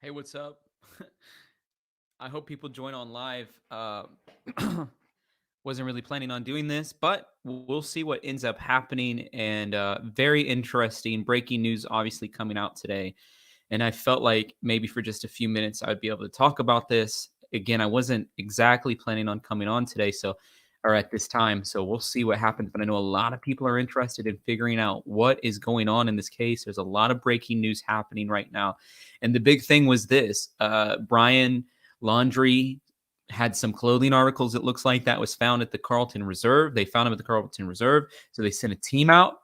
Hey, what's up? I hope people join on live. Wasn't really planning on doing this, but we'll see what ends up happening. And very interesting breaking news, obviously, coming out today. And I felt like maybe for just a few minutes, I would be able to talk about this. Again, I wasn't exactly planning on coming on today, or at this time. So we'll see what happens. But I know a lot of people are interested in figuring out what is going on in this case. There's a lot of breaking news happening right now. And the big thing was this Brian Laundrie had some clothing articles, it looks like, that was found at the Carlton Reserve. They found him at the Carlton Reserve. So they sent a team out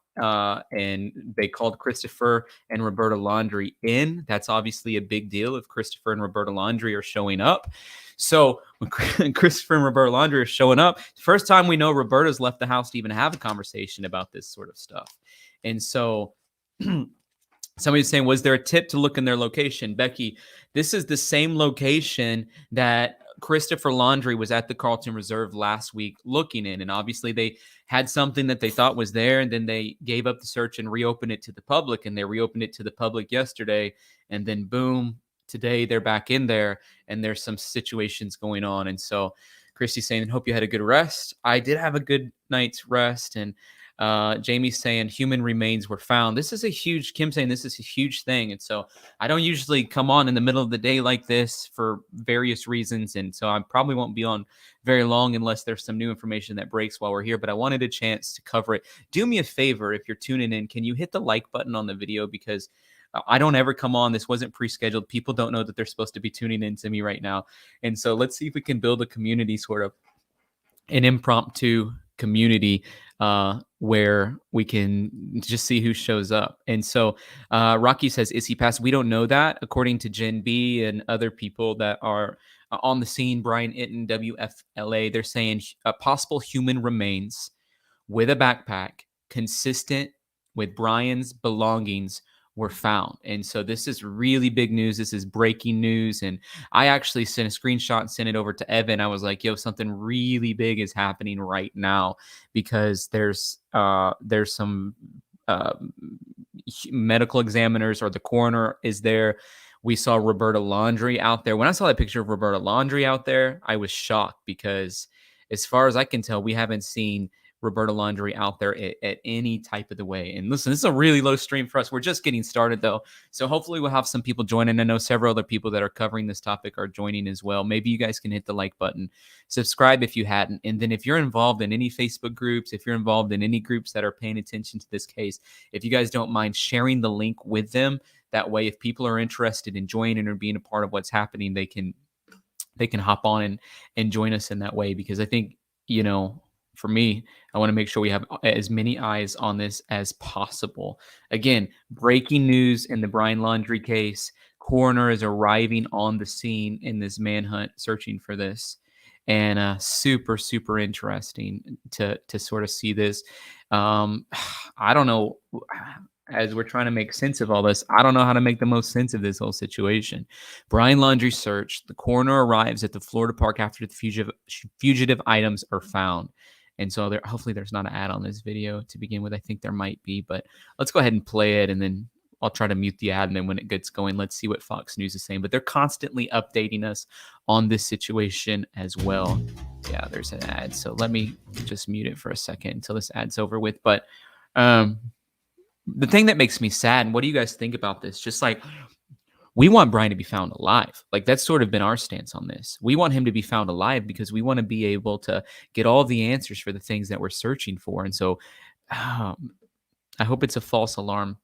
and they called Christopher and Roberta Laundrie in. That's obviously a big deal if Christopher and Roberta Laundrie are showing up. So when Christopher and Roberta Laundrie are showing up, first time we know Roberta's left the house to even have a conversation about this sort of stuff. And so somebody's saying, was there a tip to look in their location? Becky, this is the same location that Christopher Laundrie was at the Carlton Reserve last week looking in. And obviously they had something that they thought was there, and then they gave up the search and reopened it to the public. And they reopened it to the public yesterday. And then boom, today they're back in there and there's some situations going on. And so Christy's saying, hope you had a good rest. I did have a good night's rest. And Jamie's saying human remains were found. This is a huge, Kim saying this is a huge thing. And so I don't usually come on in the middle of the day like this for various reasons. And so I probably won't be on very long unless there's some new information that breaks while we're here. But I wanted a chance to cover it. Do me a favor, if you're tuning in, can you hit the like button on the video? Because I don't ever come on. This wasn't pre-scheduled. People don't know that they're supposed to be tuning in to me right now. And so let's see if we can build a community, sort of an impromptu community where we can just see who shows up. And so Rocky says, is he passed? We don't know that. According to Jen B and other people that are on the scene, Brian Itten, WFLA, they're saying possible human remains with a backpack consistent with Brian's belongings were found. And so this is really big news. This is breaking news. And I actually sent a screenshot and sent it over to Evan. I was like, yo, something really big is happening right now, because there's some medical examiners, or the coroner is there. We saw Roberta Laundrie out there. When I saw that picture of Roberta Laundrie out there, I was shocked, because as far as I can tell, we haven't seen Roberta Laundrie out there at any type of the way. And listen, this is a really low stream for us. We're just getting started, though. So hopefully we'll have some people joining. I know several other people that are covering this topic are joining as well. Maybe you guys can hit the like button, subscribe if you hadn't. And then if you're involved in any Facebook groups, if you're involved in any groups that are paying attention to this case, if you guys don't mind sharing the link with them, that way, if people are interested in joining or being a part of what's happening, they can hop on and join us in that way. Because I think, for me, I want to make sure we have as many eyes on this as possible. Again, breaking news in the Brian Laundrie case. Coroner is arriving on the scene in this manhunt, searching for this. And super, super interesting to sort of see this. I don't know. As we're trying to make sense of all this, I don't know how to make the most sense of this whole situation. Brian Laundrie search. The coroner arrives at the Florida park after the fugitive items are found. And so hopefully there's not an ad on this video to begin with. I think there might be, but let's go ahead and play it, and then I'll try to mute the ad, and then when it gets going, let's see what Fox News is saying. But they're constantly updating us on this situation as well. Yeah, there's an ad. So let me just mute it for a second until this ad's over with. But the thing that makes me sad, and what do you guys think about this? Just like, we want Brian to be found alive. Like, that's sort of been our stance on this. We want him to be found alive because we want to be able to get all the answers for the things that we're searching for. And so I hope it's a false alarm.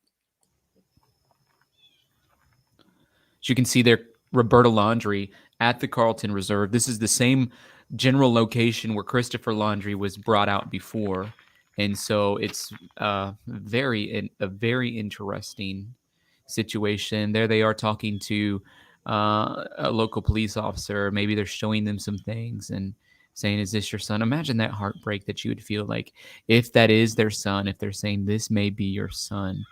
As you can see there, Roberta Laundrie at the Carlton Reserve. This is the same general location where Christopher Laundrie was brought out before. And so it's a very interesting situation. There they are talking to a local police officer. Maybe they're showing them some things and saying, is this your son? Imagine that heartbreak that you would feel like if that is their son, if they're saying this may be your son.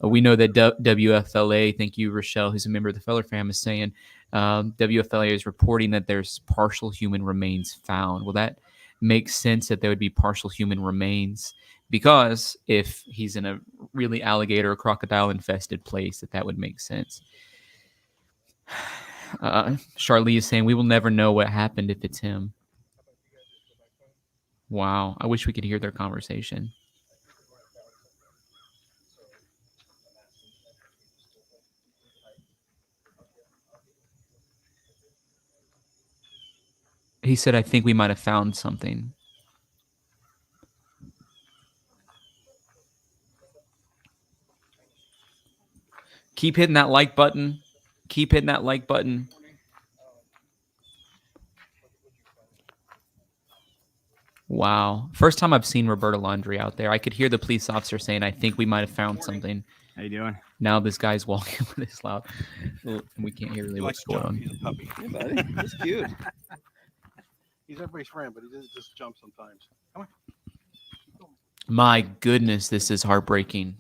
We know that WFLA, thank you, Rochelle, who's a member of the Feller fam, is saying WFLA is reporting that there's partial human remains found. Well, that makes sense that there would be partial human remains, because if he's in a really alligator or crocodile infested place, that would make sense. Charlie is saying we will never know what happened if it's him. Wow. I wish we could hear their conversation. He said, I think we might have found something. Keep hitting that like button. Keep hitting that like button. Wow. First time I've seen Roberta Laundrie out there. I could hear the police officer saying, I think we might have found something. How you doing? Now this guy's walking with his loud. And we can't hear really what's going on. He's a puppy. Hey, buddy. He's cute. He's everybody's friend, but he doesn't just jump sometimes. Come on. My goodness, this is heartbreaking.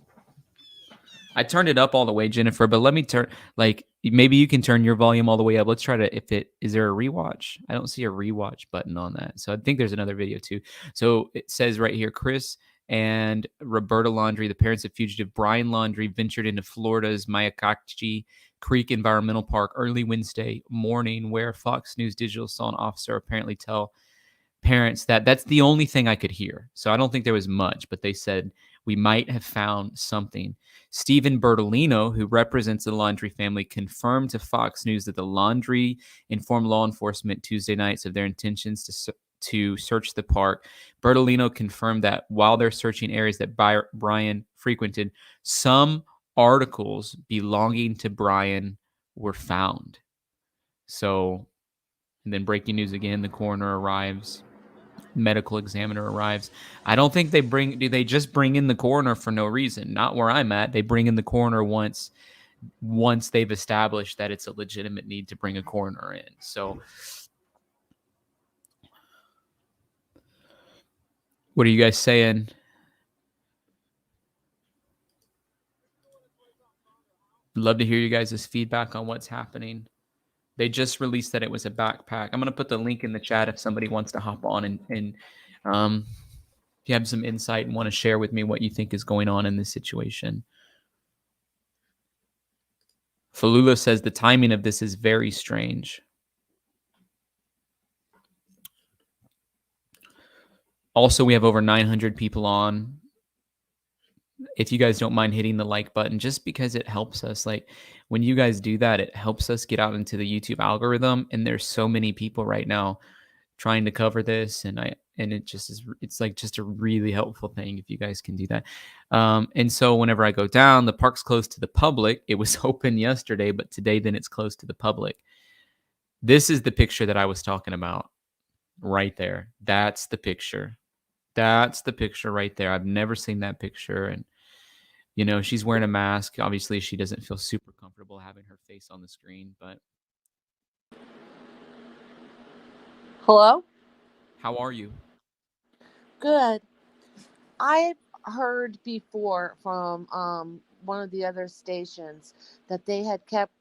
I turned it up all the way, Jennifer, but let me turn, like, maybe you can turn your volume all the way up. Let's try to, is there a rewatch? I don't see a rewatch button on that. So I think there's another video too. So it says right here, Chris and Roberta Laundrie, the parents of fugitive Brian Laundrie, ventured into Florida's Mayakachi Creek Environmental Park early Wednesday morning, where Fox News Digital saw an officer apparently tell parents that's the only thing I could hear. So I don't think there was much, but they said we might have found something. Stephen Bertolino, who represents the Laundrie family, confirmed to Fox News that the Laundrie informed law enforcement Tuesday nights of their intentions to search the park. Bertolino confirmed that while they're searching areas that Brian frequented, some articles belonging to Brian were found. So, and then breaking news again, the coroner arrives. Medical examiner arrives. I don't think do they just bring in the coroner for no reason? Not where I'm at. They bring in the coroner once they've established that it's a legitimate need to bring a coroner in. So what are you guys saying? Love to hear you guys' feedback on what's happening. They just released that it was a backpack. I'm going to put the link in the chat if somebody wants to hop on and if you have some insight and want to share with me what you think is going on in this situation. Falula says the timing of this is very strange. Also, we have over 900 people on. If you guys don't mind hitting the like button, just because it helps us. Like when you guys do that, it helps us get out into the YouTube algorithm. And there's so many people right now trying to cover this, and it just is, it's like just a really helpful thing if you guys can do that. And so whenever I go down, the park's closed to the public. It was open yesterday, but today then it's closed to the public. This is the picture that I was talking about right there. That's the picture. That's the picture right there. I've never seen that picture. And, you know, she's wearing a mask. Obviously, she doesn't feel super comfortable having her face on the screen, but. Hello? How are you? Good. I've heard before from one of the other stations that they had kept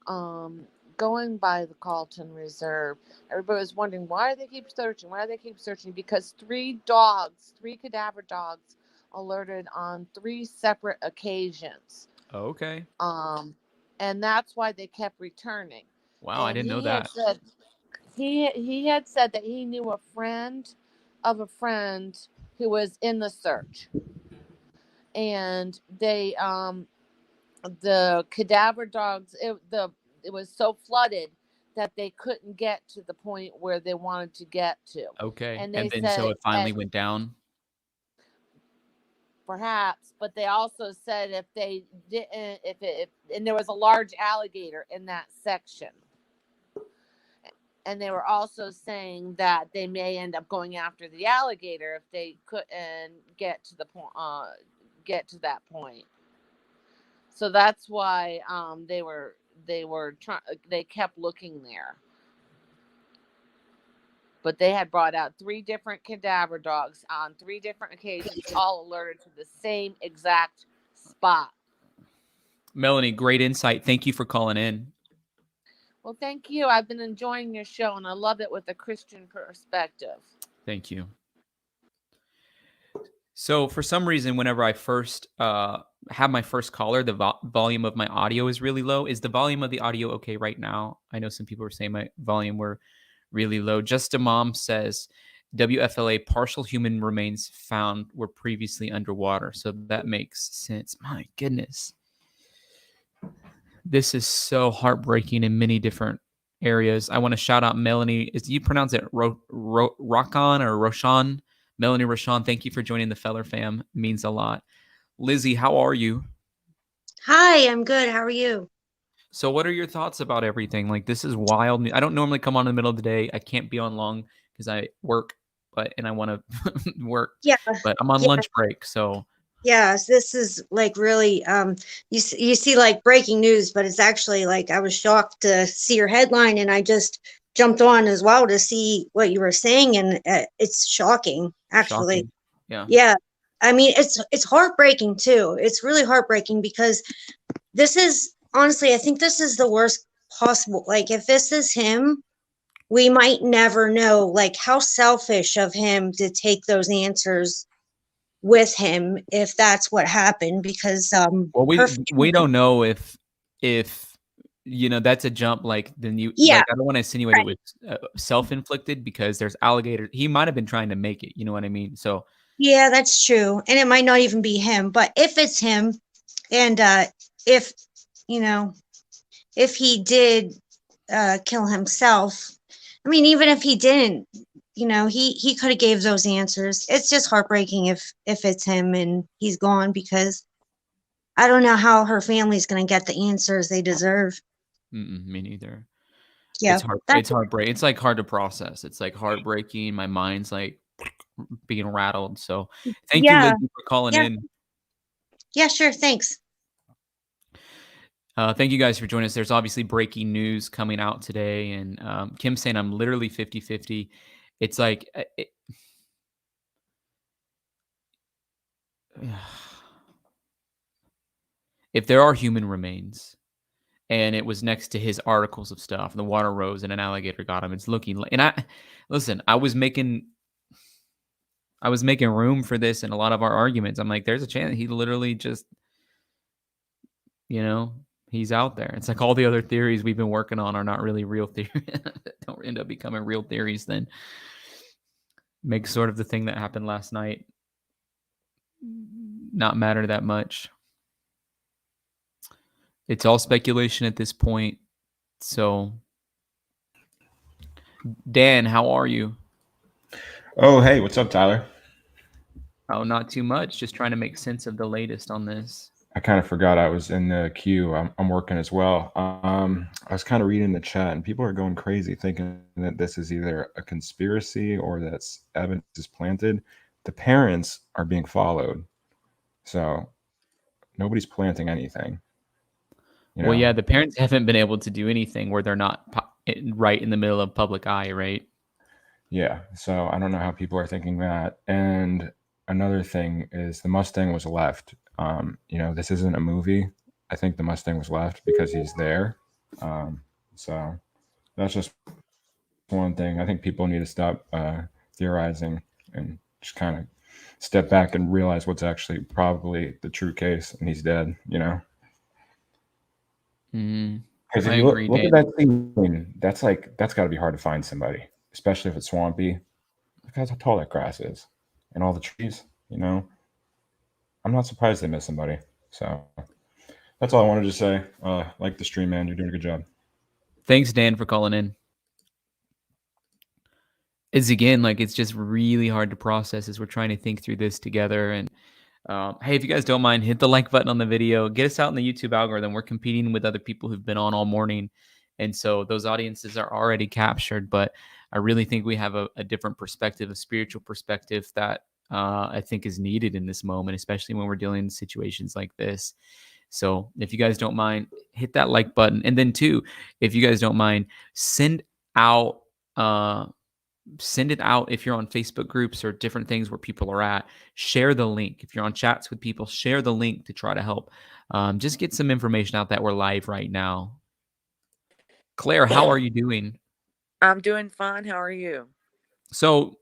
going by the Carlton Reserve. Everybody was wondering why they keep searching, because three cadaver dogs alerted on 3 separate occasions. Okay. And that's why they kept returning. Wow, I didn't know that. He had said that he knew a friend of a friend who was in the search, and they the cadaver dogs, it was so flooded that they couldn't get to the point where they wanted to get to. Okay. And then so it finally went down. Perhaps, but they also said if they didn't, and there was a large alligator in that section. And they were also saying that they may end up going after the alligator if they couldn't get to the point, that point. So that's why they kept looking there. But they had brought out 3 different cadaver dogs on 3 different occasions, all alerted to the same exact spot. Melanie, great insight. Thank you for calling in. Well, thank you. I've been enjoying your show, and I love it with a Christian perspective. Thank you. So for some reason, whenever I first have my first caller, the volume of my audio is really low. Is the volume of the audio okay right now? I know some people were saying my volume were really low. Just a Mom says WFLA partial human remains found were previously underwater. So that makes sense. My goodness. This is so heartbreaking in many different areas. I want to shout out Melanie. Is you pronounce it Rokon or Roshan? Melanie Roshan, thank you for joining the Feller fam. It means a lot. Lizzie, how are you? Hi, I'm good. How are you? So what are your thoughts about everything? Like, this is wild. I don't normally come on in the middle of the day. I can't be on long because I work, and I want to work, Yeah, but I'm on yeah, lunch break. So yes. This is like really you see like breaking news, but it's actually like I was shocked to see your headline, and I just jumped on as well to see what you were saying, and it's shocking, actually. shocking. Yeah. Yeah, I mean it's heartbreaking too. It's really heartbreaking because this is honestly, I think this is the worst possible. Like if this is him, we might never know like how selfish of him to take those answers with him if that's what happened, because Well, her we don't know if that's a jump. Like then you yeah, like I don't want to insinuate it right. was self-inflicted because there's alligators. He might have been trying to make it. You know what I mean? So Yeah, that's true, and it might not even be him, but if it's him, and if you know if he did kill himself, I mean, even if he didn't, he could have gave those answers. It's just heartbreaking if it's him and he's gone, because I don't know how her family's going to get the answers they deserve. me neither. Yeah, It's hard. that's It's heartbreak. It's like hard to process. It's like heartbreaking. My mind's like being rattled. So thank you, yeah, Lizzie, for calling yeah, in. yeah, sure, thanks. Thank you guys for joining us. There's obviously breaking news coming out today, and Kim saying I'm literally 50-50. It's like if there are human remains and it was next to his articles of stuff, and the water rose and an alligator got him, it's looking like, and listen, I was making room for this in a lot of our arguments. I'm like, there's a chance he literally just, you know, he's out there. It's like all the other theories we've been working on are not really real theories. Don't end up becoming real theories, then make sort of the thing that happened last night not matter that much. It's all speculation at this point. So, Dan, how are you? Oh, hey, what's up, Tyler? Oh, not too much. Just trying to make sense of the latest on this. I kind of forgot I was in the queue. I'm working as well. I was kind of reading the chat, and people are going crazy thinking that this is either a conspiracy or that evidence is planted. The parents are being followed, so nobody's planting anything. Well, yeah, the parents haven't been able to do anything where they're not right in the middle of public eye, right? Yeah, so I don't know how people are thinking that. And another thing is the Mustang was left. This isn't a movie. I think the Mustang was left because he's there. So that's just one thing. I think people need to stop theorizing and just kind of step back and realize what's actually probably the true case, and he's dead. Because if I you agree, look Dan. at that scene, that's got to be hard to find somebody, especially if it's swampy. Look how tall that grass is, and all the trees. I'm not surprised they missed somebody. So that's all I wanted to say. Like the stream, man, you're doing a good job. Thanks, Dan, for calling in. It's again like it's just really hard to process as we're trying to think through this together. And hey, if you guys don't mind, hit the like button on the video. Get us out in the YouTube algorithm. We're competing with other people who've been on all morning, and so those audiences are already captured. But I really think we have a different perspective, a spiritual perspective that I think is needed in this moment, especially when we're dealing in situations like this. So if you guys don't mind, hit that like button. And then two, if you guys don't mind, send out if you're on Facebook groups or different things where people are at. Share the link. If you're on chats with people, share the link to try to help. Just get some information out that we're live right now. Claire, how are you doing? I'm doing fine. How are you? So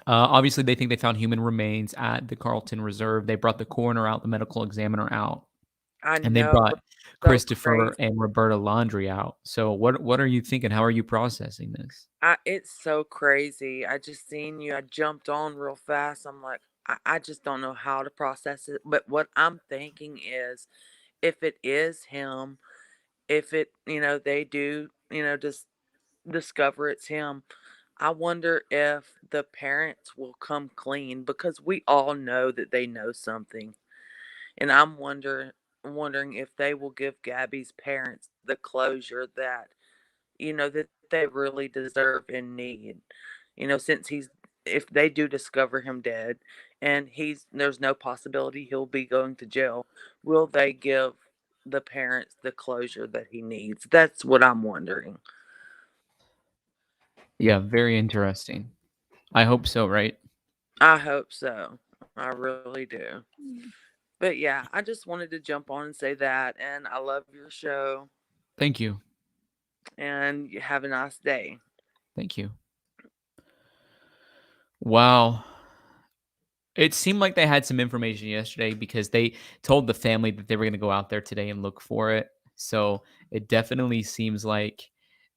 Obviously, they think they found human remains at the Carlton Reserve. They brought the coroner out, the medical examiner out, I and they know. brought So Christopher crazy. and Roberta Laundrie out. So what are you thinking? How are you processing this? It's so crazy. I just seen you. I jumped on real fast. I'm like, I just don't know how to process it. But what I'm thinking is, if it is him, if it, they do, just discover it's him, I wonder if the parents will come clean, because we all know that they know something. And I'm wondering if they will give Gabby's parents the closure that they really deserve and need. Since if they do discover him dead and there's no possibility he'll be going to jail, will they give the parents the closure that he needs? That's what I'm wondering. Yeah, very interesting. I hope so, right? I hope so. I really do. But yeah, I just wanted to jump on and say that. And I love your show. Thank you. And you have a nice day. Thank you. Wow. It seemed like they had some information yesterday because they told the family that they were going to go out there today and look for it. So it definitely seems like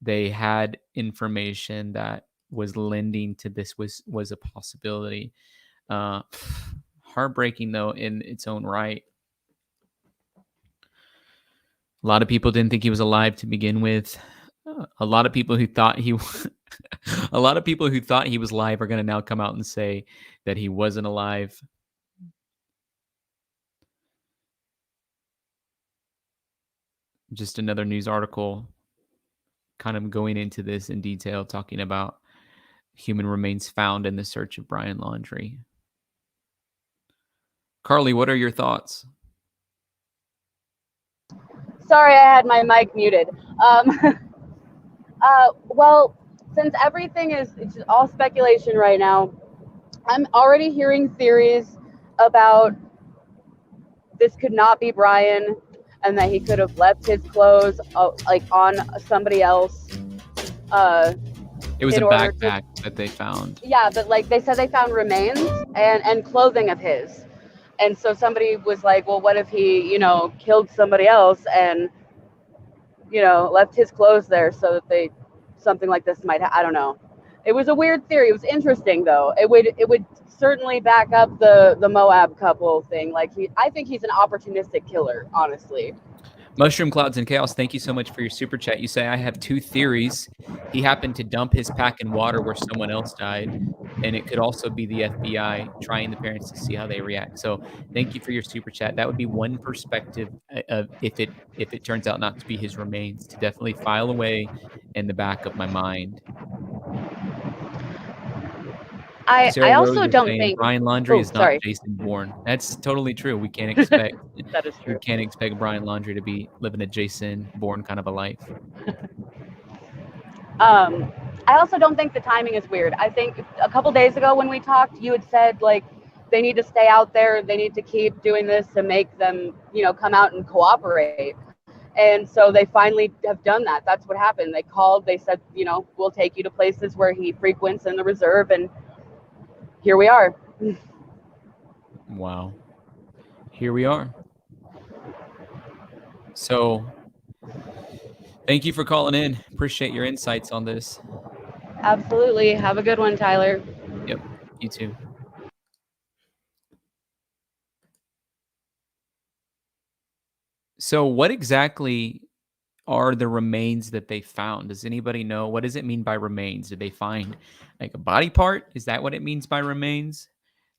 they had information that was lending to this was a possibility. Uh, Heartbreaking though in its own right. A lot of people didn't think he was alive to begin with. A lot of people who thought a lot of people who thought he was alive are going to now come out and say that he wasn't alive. Just another news article kind of going into this in detail, talking about human remains found in the search of Brian Laundrie. Carly, what are your thoughts? Sorry, I had my mic muted. Well, since everything is it's all speculation right now, I'm already hearing theories about this could not be Brian and that he could have left his clothes like on somebody else. It was a in order to- backpack that they found. Yeah, but like they said, they found remains and clothing of his. And so somebody was like, well, what if he, killed somebody else and, left his clothes there so that something like this might, I don't know. It was a weird theory. It was interesting though. It would certainly back up the Moab couple thing. Like I think he's an opportunistic killer, honestly. Mushroom Clouds and Chaos, thank you so much for your super chat. You say, I have two theories. He happened to dump his pack in water where someone else died. And it could also be the FBI trying the parents to see how they react. So thank you for your super chat. That would be one perspective of if it turns out not to be his remains, to definitely file away in the back of my mind. I Sarah also Rose is don't saying think Brian Laundrie is not sorry. Jason Bourne. That's totally true. We can't expect That is true. we can't expect Brian Laundrie to be living a Jason Bourne kind of a life. I also don't think the timing is weird. I think a couple days ago when we talked, you had said like they need to stay out there, they need to keep doing this to make them, come out and cooperate. And so they finally have done that. That's what happened. They called, they said, we'll take you to places where he frequents in the reserve, and here we are. Wow. Here we are. So thank you for calling in. Appreciate your insights on this. Absolutely. Have a good one, Tyler. Yep. You too. So what exactly are the remains that they found? Does anybody know? What does it mean by remains? Did they find like a body part? Is that what it means by remains?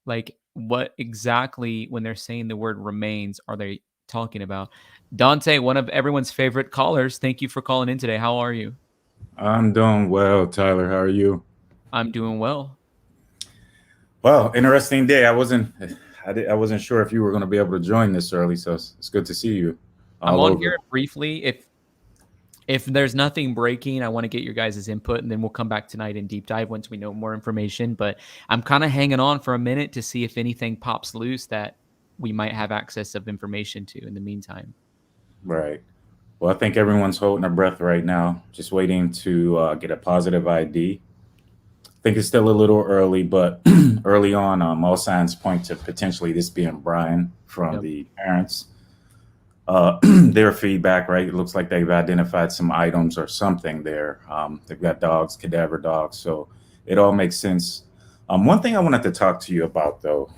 Like what exactly, when they're saying the word remains, are they talking about? Dante, one of everyone's favorite callers, thank you for calling in today. How are you? I'm doing well, Tyler. How are you? I'm doing well. Well, interesting day. I wasn't sure if you were going to be able to join this early, so it's good to see you. I'm on here briefly. If there's nothing breaking, I want to get your guys' input, and then we'll come back tonight and deep dive once we know more information. But I'm kind of hanging on for a minute to see if anything pops loose that we might have access of information to in the meantime. Right. Well, I think everyone's holding their breath right now, just waiting to get a positive ID. think it's still a little early, but early on, all signs point to potentially this being Brian from Yep. the parents. Their feedback, right? It looks like they've identified some items or something there. They've got dogs, cadaver dogs, so it all makes sense. One thing I wanted to talk to you about, though,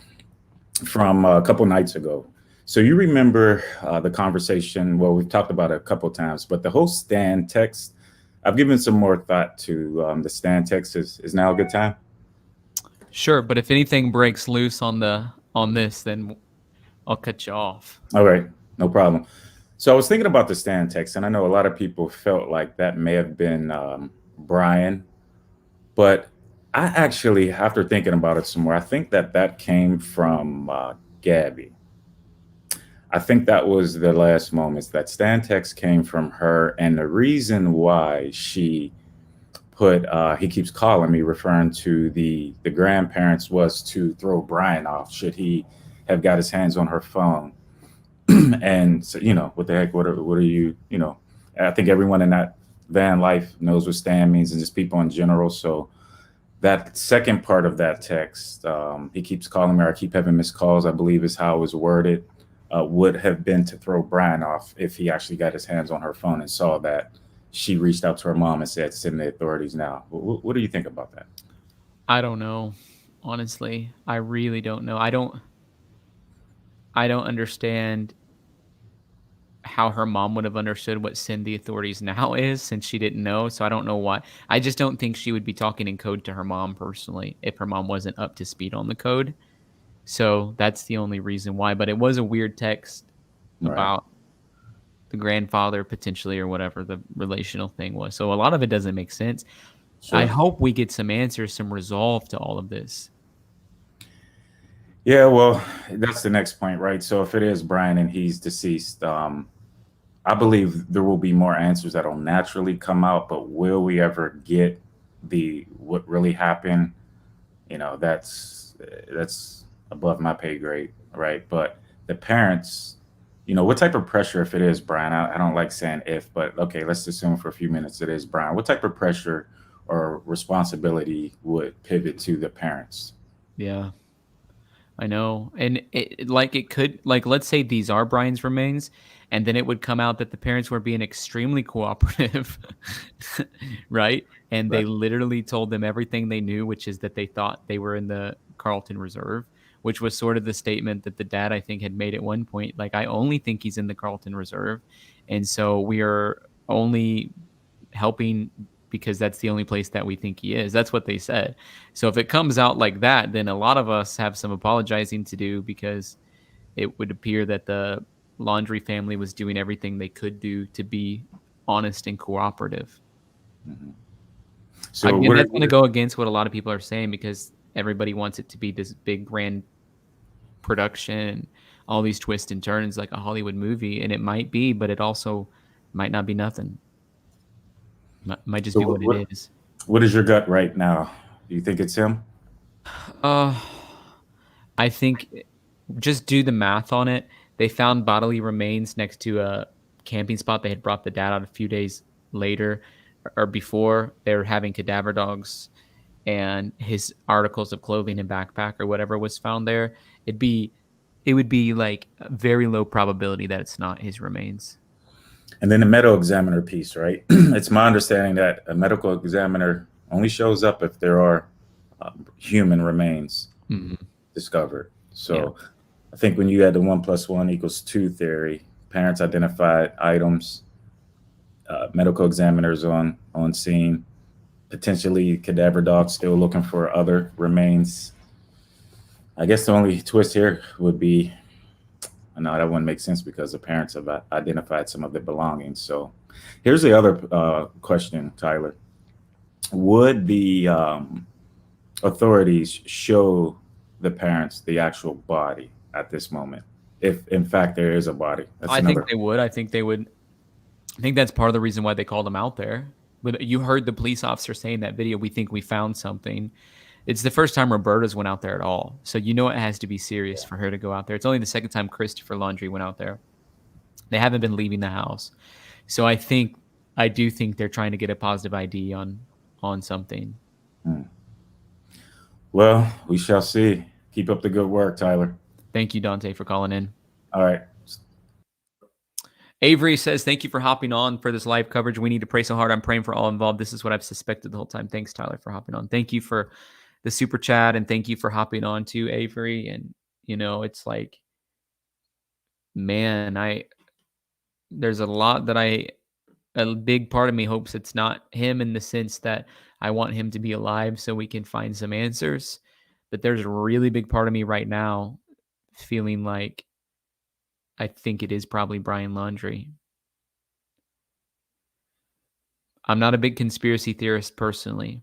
from a couple nights ago. So you remember the conversation? Well, we've talked about it a couple times, but the whole Stan text. I've given some more thought to the Stan text. Is now a good time? Sure, but if anything breaks loose on this, then I'll cut you off. All right, no problem. So I was thinking about the Stan text, and I know a lot of people felt like that may have been Brian, but I actually, after thinking about it some more, I think that came from Gabby. I think that was the last moments that Stan text came from her, and the reason why she put he keeps calling me, referring to the grandparents, was to throw Brian off should he have got his hands on her phone. And so, what the heck? What are you? I think everyone in that van life knows what Stan means, and just people in general. So that second part of that text, he keeps calling me, or I keep having missed calls, I believe is how it was worded, would have been to throw Brian off if he actually got his hands on her phone and saw that she reached out to her mom and said, send the authorities now. What do you think about that? I don't know. Honestly, I really don't know. I don't understand how her mom would have understood what send the authorities now is, since she didn't know. So I don't know why. I just don't think she would be talking in code to her mom personally if her mom wasn't up to speed on the code. So that's the only reason why. But it was a weird text Right. about the grandfather potentially, or whatever the relational thing was. So a lot of it doesn't make sense. I Sure. hope we get some answers, some resolve to all of this. Yeah, well, that's the next point, right? So if it is Brian and he's deceased, I believe there will be more answers that'll naturally come out, but will we ever get what really happened? That's above my pay grade, right? But the parents, what type of pressure, if it is Brian, I don't like saying if, but okay, let's assume for a few minutes it is Brian. What type of pressure or responsibility would pivot to the parents? Yeah, I know. And it could, let's say these are Brian's remains, and then it would come out that the parents were being extremely cooperative, right? And they Right. literally told them everything they knew, which is that they thought they were in the Carlton Reserve, which was sort of the statement that the dad, I think, had made at one point. Like, I only think he's in the Carlton Reserve. And so we are only helping because that's the only place that we think he is. That's what they said. So if it comes out like that, then a lot of us have some apologizing to do, because it would appear that the Laundrie family was doing everything they could do to be honest and cooperative. Mhm. So Again, what that's are, going to go against what a lot of people are saying, because everybody wants it to be this big grand production and all these twists and turns like a Hollywood movie. And it might be, but it also might not be nothing. Might just so be what it is. what is your gut right now? Do you think it's him? Uh, I think just do the math on it. They found bodily remains next to a camping spot. They had brought the dad out a few days later or before. They were having cadaver dogs, and his articles of clothing and backpack or whatever was found there. It would be like a very low probability that it's not his remains. And then the medical examiner piece, right? It's my understanding that a medical examiner only shows up if there are human remains Mhm. discovered. So I think when you had the 1+1=2 theory, parents identified items, medical examiners on scene, potentially cadaver dogs still looking for other remains. I guess the only twist here would be, no, that wouldn't make sense because the parents have identified some of the belongings. So here's the other question, Tyler. Would the authorities show the parents the actual body at this moment, if in fact there is a body? That's I another. think they would. I think they would. I think that's part of the reason why they called him out there. But you heard the police officer say in that video, "We think we found something." It's the first time Roberta's went out there at all. So it has to be serious for her to go out there. It's only the second time Christopher Laundrie went out there. They haven't been leaving the house. So I do think they're trying to get a positive ID on something. Hmm. Well, we shall see. Keep up the good work, Tyler. Thank you, Dante, for calling in. All right. Avery says, thank you for hopping on for this live coverage. We need to pray so hard. I'm praying for all involved. This is what I've suspected the whole time. Thanks, Tyler, for hopping on. Thank you for the super chat, and thank you for hopping on too, Avery. And, it's like, man, there's a lot that a big part of me hopes it's not him, in the sense that I want him to be alive so we can find some answers. But there's a really big part of me right now feeling like I think it is probably Brian Laundrie. I'm not a big conspiracy theorist personally.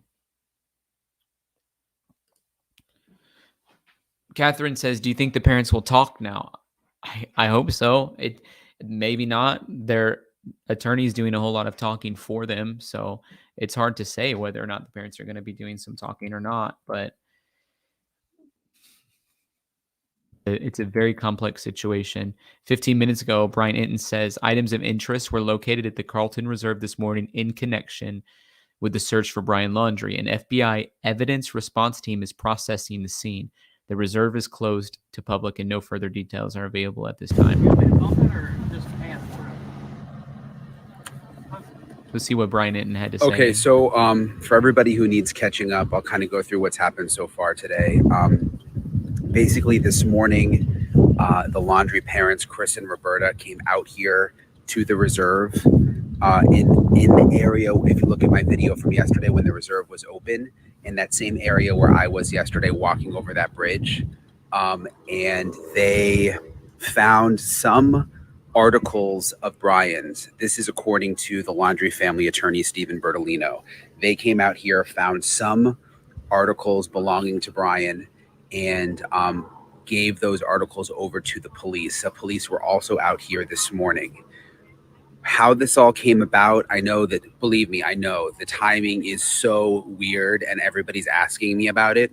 Catherine says, do you think the parents will talk now? I hope so. It maybe not. Their attorney's doing a whole lot of talking for them, so it's hard to say whether or not the parents are going to be doing some talking or not, but it's a very complex situation. 15 minutes ago, Brian Inton says items of interest were located at the Carlton Reserve this morning in connection with the search for Brian Laundrie. An FBI evidence response team is processing the scene. The reserve is closed to public and no further details are available at this time. Let's see what Brian Inton had to say. Okay, so for everybody who needs catching up, I'll kind of go through what's happened so far today. Basically, this morning, the Laundrie parents, Chris and Roberta, came out here to the reserve in the area. If you look at my video from yesterday when the reserve was open, in that same area where I was yesterday walking over that bridge, and they found some articles of Brian's. This is according to the Laundrie family attorney, Stephen Bertolino. They came out here, found some articles belonging to Brian, and gave those articles over to the police. The police were also out here this morning. How this all came about, I know that, believe me, I know the timing is so weird and everybody's asking me about it.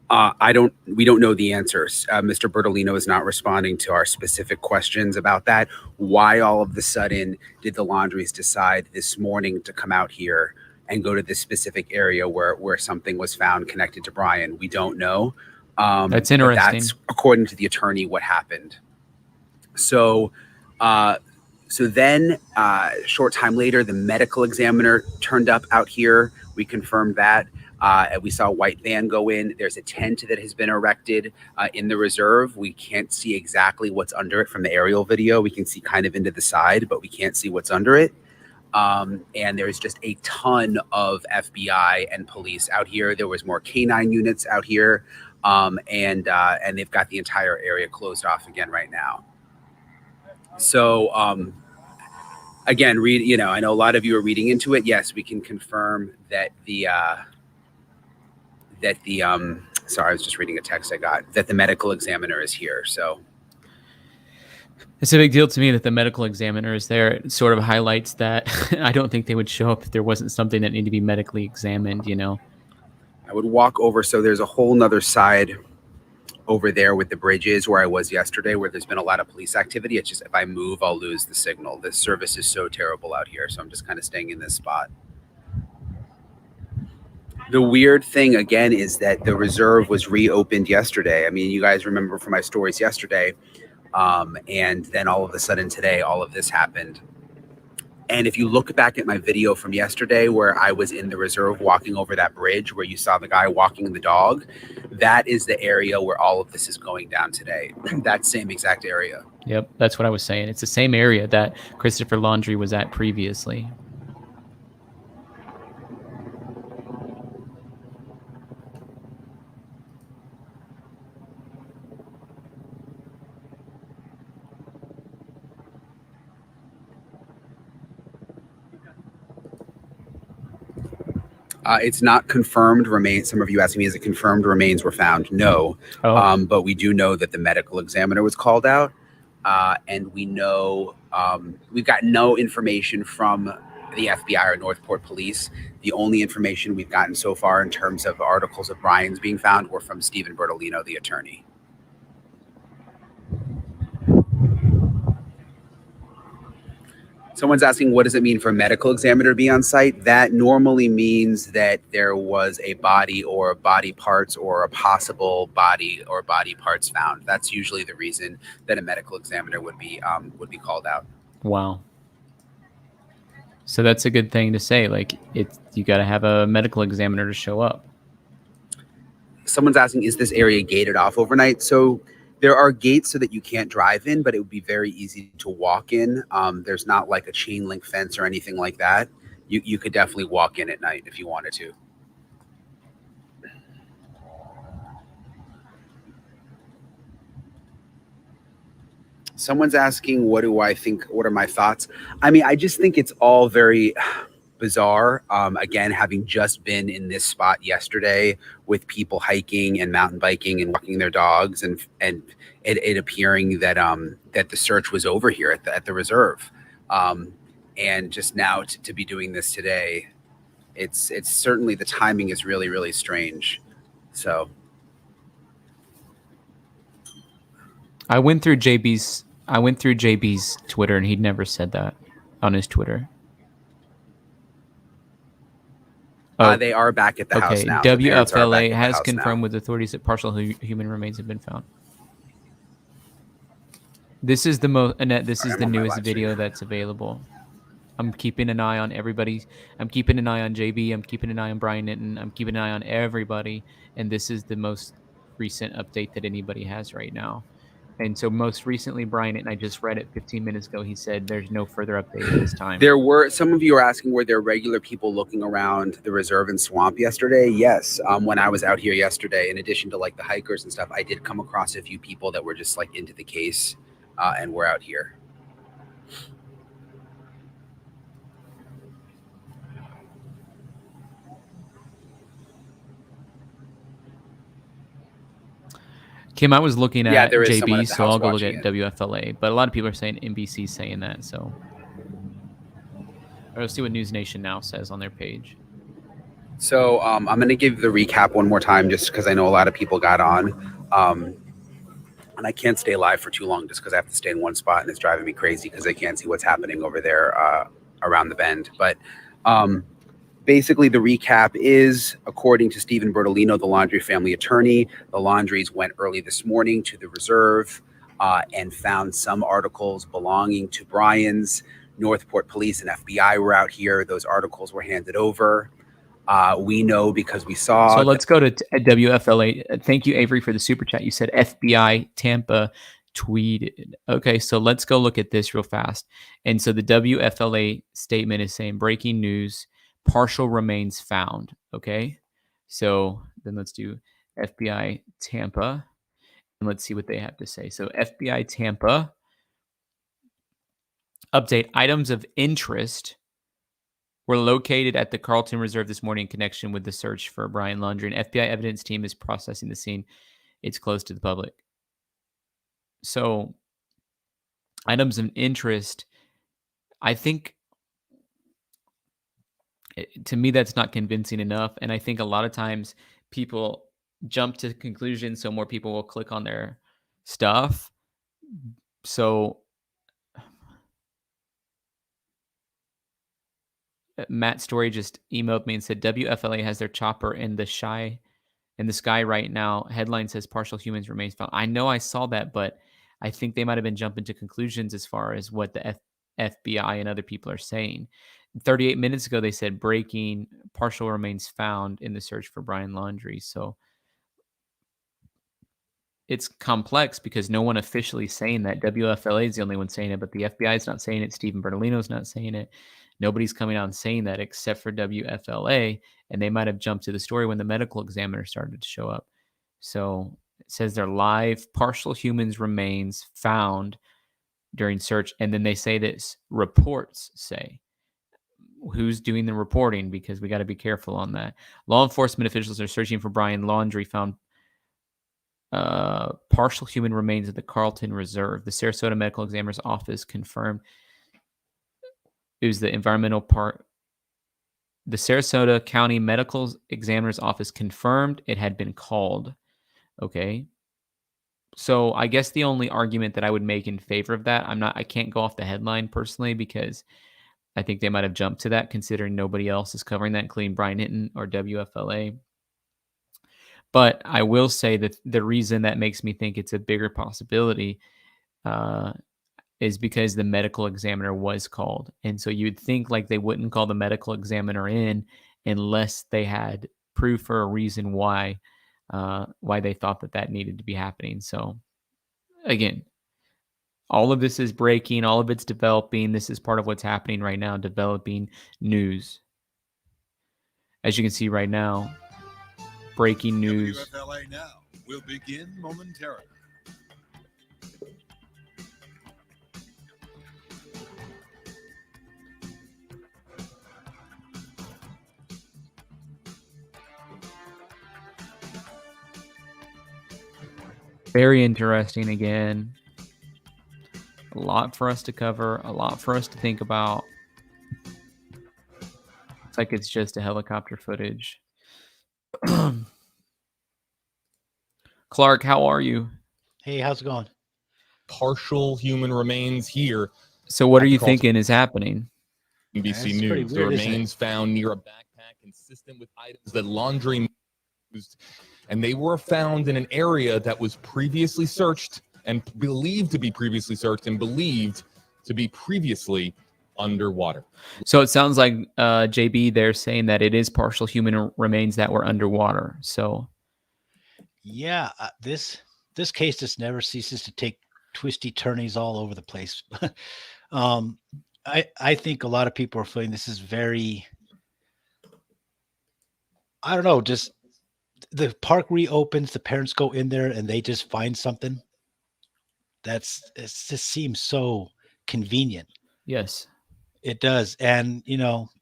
We don't know the answers. Mr. Bertolino is not responding to our specific questions about that. Why all of the sudden did the Laundries decide this morning to come out here and go to this specific area where something was found connected to Brian? We don't know. That's interesting. That's, according to the attorney, what happened. So then short time later, the medical examiner turned up out here. We confirmed that. And we saw a white van go in. There's a tent that has been erected in the reserve. We can't see exactly what's under it from the aerial video. We can see kind of into the side, but we can't see what's under it. And there's just a ton of FBI and police out here. There was more canine units out here. And they've got the entire area closed off again right now. So, again, I know a lot of you are reading into it. Yes, we can confirm that sorry, I was just reading a text I got, that the medical examiner is here. So it's a big deal to me that the medical examiner is there. It sort of highlights that I don't think they would show up if there wasn't something that needed to be medically examined, I would walk over. So there's a whole nother side over there with the bridges where I was yesterday, where there's been a lot of police activity. It's just, if I move, I'll lose the signal. The service is so terrible out here. So I'm just kind of staying in this spot. The weird thing, again, is that the reserve was reopened yesterday. I mean, you guys remember from my stories yesterday. And then all of a sudden today, all of this happened. And if you look back at my video from yesterday where I was in the reserve walking over that bridge where you saw the guy walking the dog, that is the area where all of this is going down today. That same exact area. Yep, that's what I was saying. It's the same area that Christopher Laundrie was at previously. It's not confirmed remains. Some of you asking me, is it confirmed remains were found? No. But we do know that the medical examiner was called out. And we know we've got no information from the FBI or Northport Police. The only information we've gotten so far in terms of articles of Brian's being found were from Stephen Bertolino, the attorney. Someone's asking, what does it mean for a medical examiner to be on site? That normally means that there was a body or body parts or a possible body or body parts found. That's usually the reason that a medical examiner would be called out. Wow. So that's a good thing to say. Like, you got to have a medical examiner to show up. Someone's asking, is this area gated off overnight? So there are gates so that you can't drive in, but it would be very easy to walk in. There's not like a chain link fence or anything like that. You could definitely walk in at night if you wanted to. Someone's asking, what do I think? What are my thoughts? I mean, I just think it's all very bizarre. Again, having just been in this spot yesterday with people hiking and mountain biking and walking their dogs, and it appearing that that the search was over here at the reserve, and just now to be doing this today, it's certainly, the timing is really, really strange. So I went through JB's Twitter, and he'd never said that on his Twitter. they are back at the house now. WFLA has confirmed with authorities that partial human remains have been found. This is the most, Annette. This is the newest video that's available. I'm keeping an eye on everybody. I'm keeping an eye on JB. I'm keeping an eye on Brian Nitton. I'm keeping an eye on everybody. And this is the most recent update that anybody has right now. And so most recently, Brian Nitton, I just read it 15 minutes ago. He said there's no further update at this time. There were, some of you are asking, were there regular people looking around the reserve and swamp yesterday? Yes. When I was out here yesterday, in addition to like the hikers and stuff, I did come across a few people that were just like into the case and were out here. Kim, I was looking at there is someone JB, at the so house I'll go look watching at WFLA. But a lot of people are saying NBC saying that. So let's see what News Nation Now says on their page. So I'm going to give the recap one more time just because I know a lot of people got on. And I can't stay live for too long just because I have to stay in one spot, and it's driving me crazy because I can't see what's happening over there around the bend. But basically, the recap is, according to Stephen Bertolino, the Laundrie family attorney, the Laundries went early this morning to the reserve and found some articles belonging to Brian's. Northport Police and FBI were out here. Those articles were handed over. We know because we saw. So let's go to WFLA. Thank you, Avery, for the super chat. You said FBI Tampa tweeted. Okay, so let's go look at this real fast. And so the WFLA statement is saying, breaking news, partial remains found. Okay, so then let's do FBI Tampa, and let's see what they have to say. So FBI Tampa update: items of interest were located at the Carlton Reserve this morning in connection with the search for Brian Laundrie. An FBI evidence team is processing the scene. It's closed to the public. So, items of interest, I think, to me, that's not convincing enough. And I think a lot of times people jump to conclusions, so more people will click on their stuff. So, Matt Story just emailed me and said WFLA has their chopper in the sky right now. Headline says partial humans remains found. I know I saw that, but I think they might have been jumping to conclusions as far as what the FBI and other people are saying. 38 minutes ago, they said breaking, partial remains found in the search for Brian Laundrie. So it's complex because no one officially saying that. WFLA is the only one saying it, but the FBI is not saying it. Stephen Bertolino's not saying it. Nobody's coming out and saying that except for WFLA, and they might have jumped to the story when the medical examiner started to show up. So it says they're live, partial humans remains found during search, and then they say this, reports say. Who's doing the reporting? Because we got to be careful on that. Law enforcement officials are searching for Brian Laundrie, found partial human remains at the Carlton Reserve. The Sarasota Medical Examiner's Office confirmed it was the environmental part. The Sarasota County Medical Examiner's Office confirmed it had been called. Okay. So I guess the only argument that I would make in favor of that, I can't go off the headline personally because I think they might have jumped to that considering nobody else is covering that, including Brian Hinton or WFLA. But I will say that the reason that makes me think it's a bigger possibility uh, is because the medical examiner was called. And so you'd think like they wouldn't call the medical examiner in unless they had proof or a reason why they thought that that needed to be happening. So again, all of this is breaking, all of it's developing. This is part of what's happening right now, developing news. As you can see right now, breaking news. WFLA Now will begin momentarily. Very interesting again. A lot for us to cover, a lot for us to think about. It's like it's just a helicopter footage. Clark, how are you? Hey, how's it going? Partial human remains here. So what at are the you Carlton thinking is happening? NBC That's pretty News. The weird, isn't it? remains found near a backpack consistent with items that Laundrie used, and they were found in an area that was previously searched and believed to be previously searched and believed to be previously underwater. So it sounds like JB, they're saying that it is partial human remains that were underwater. So Yeah, this case just never ceases to take twisty turnings all over the place. um, I think a lot of people are feeling this is very, I don't know, just the park reopens, the parents go in there and they just find something. It just seems so convenient. yes. It does. And,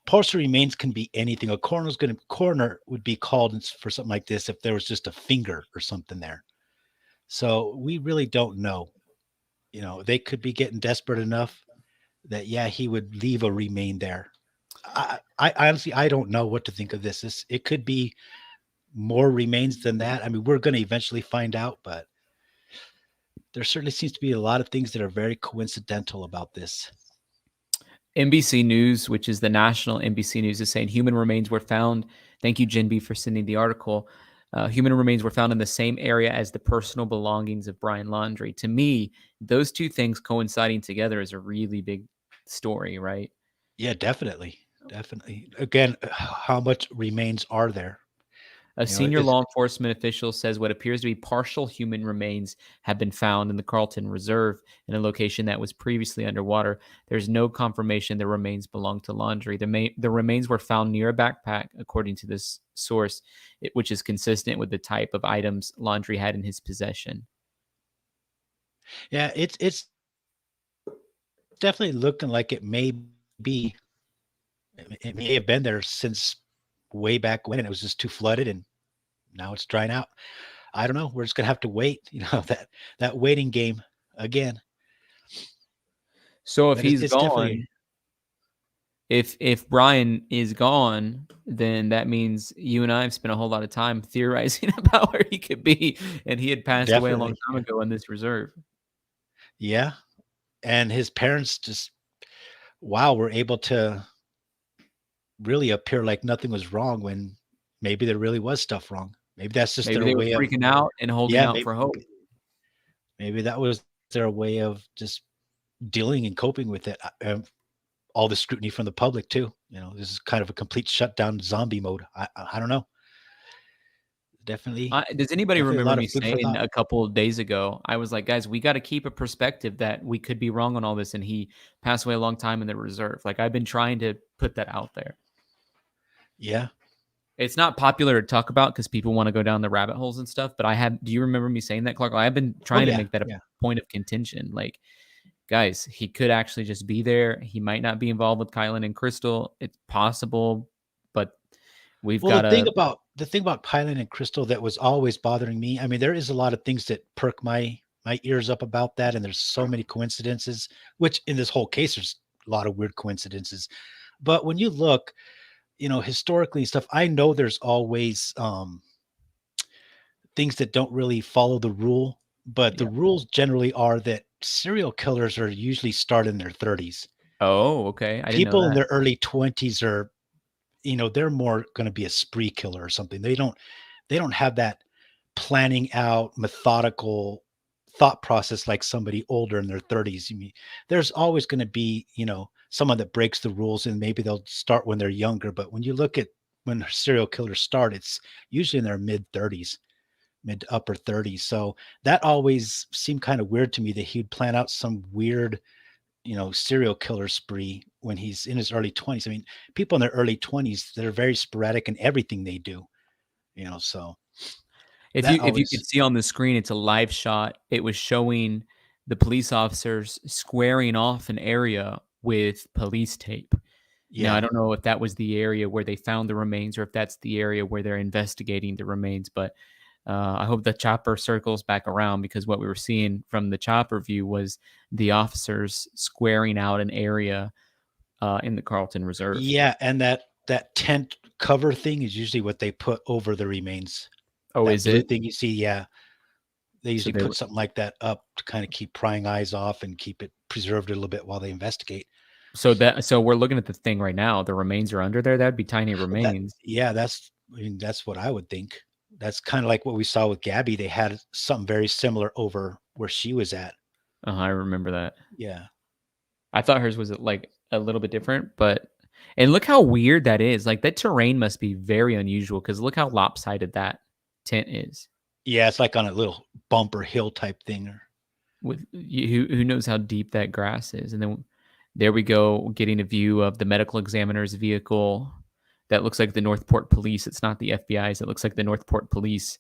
partial remains can be anything. A coroner would be called for something like this if there was just a finger or something there. So we really don't know. They could be getting desperate enough that, yeah, he would leave a remain there. I honestly, I don't know what to think of this. It could be more remains than that. I mean, we're going to eventually find out, but there certainly seems to be a lot of things that are very coincidental about this. NBC News, which is the national NBC News, is saying human remains were found. Thank you, Jinby, for sending the article. Human remains were found in the same area as the personal belongings of Brian Laundrie. To me, those two things coinciding together is a really big story, right? Yeah, definitely. Definitely. Again, how much remains are there? A senior law enforcement official says what appears to be partial human remains have been found in the Carlton Reserve in a location that was previously underwater. There's no confirmation the remains belong to Laundrie. The remains were found near a backpack, according to this source, which is consistent with the type of items Laundrie had in his possession. Yeah, it's definitely looking like it may have been there since way back when, and it was just too flooded and now it's drying out. I don't know. We're just gonna have to wait, that waiting game again. So if he's gone, if Brian is gone, then that means you and I have spent a whole lot of time theorizing about where he could be, and he had passed away a long time ago in this reserve. Yeah, and his parents just were able to really appear like nothing was wrong when maybe there really was stuff wrong. Maybe that's just their way of freaking out and holding out for hope. Maybe that was their way of just dealing and coping with it. All the scrutiny from the public too. This is kind of a complete shutdown zombie mode. I don't know. Definitely. Does anybody remember me saying a couple of days ago, I was like, guys, we got to keep a perspective that we could be wrong on all this. And he passed away a long time in the reserve. Like, I've been trying to put that out there. Yeah. It's not popular to talk about because people want to go down the rabbit holes and stuff. But do you remember me saying that, Clark? I've been trying to make that a point of contention. Like, guys, he could actually just be there. He might not be involved with Kylan and Crystal. It's possible, but we've got to. The thing about Kylan and Crystal that was always bothering me. I mean, there is a lot of things that perk my ears up about that, and there's so many coincidences. Which in this whole case, there's a lot of weird coincidences. But when you look, historically and stuff, I know there's always things that don't really follow the rule. but the Yeah. rules generally are that serial killers are usually start in their 30s. Oh, okay. I didn't know People in that. their early 20s are, they're more going to be a spree killer or something. They don't have that planning out methodical thought process like somebody older in their 30s. I mean, there's always going to be, someone that breaks the rules, and maybe they'll start when they're younger. But when you look at when serial killers start, it's usually in their mid 30s, mid to upper 30s. So that always seemed kind of weird to me that he'd plan out some weird, serial killer spree when he's in his early 20s. I mean, people in their early 20s, they're very sporadic in everything they do, so If that you always, could see on the screen, it's a live shot. It was showing the police officers squaring off an area with police tape. Now, I yeah. don't know if that was the area where they found the remains or if that's the area where they're investigating the remains, but I hope the chopper circles back around, because what we were seeing from the chopper view was the officers squaring out an area in the Carlton Reserve. Yeah, and that tent cover thing is usually what they put over the remains. Oh, That is blue it? thing you see, yeah. They So usually they put were, something like that up to kind of keep prying eyes off and keep it preserved a little bit while they investigate. so we're looking at the thing right now. The remains are under there. That'd be tiny That remains. yeah, that's what I would think. That's kind of like what we saw with Gabby. They had something very similar over where she was at. I remember that. Yeah. I thought hers was like a little bit different, but and look how weird that is. Like that terrain must be very unusual, because look how lopsided that tent is. Yeah, it's like on a little bumper hill type thing. With who knows how deep that grass is. And then there we go, getting a view of the medical examiner's vehicle that looks like the Northport Police. It's not the FBI's. It looks like the Northport Police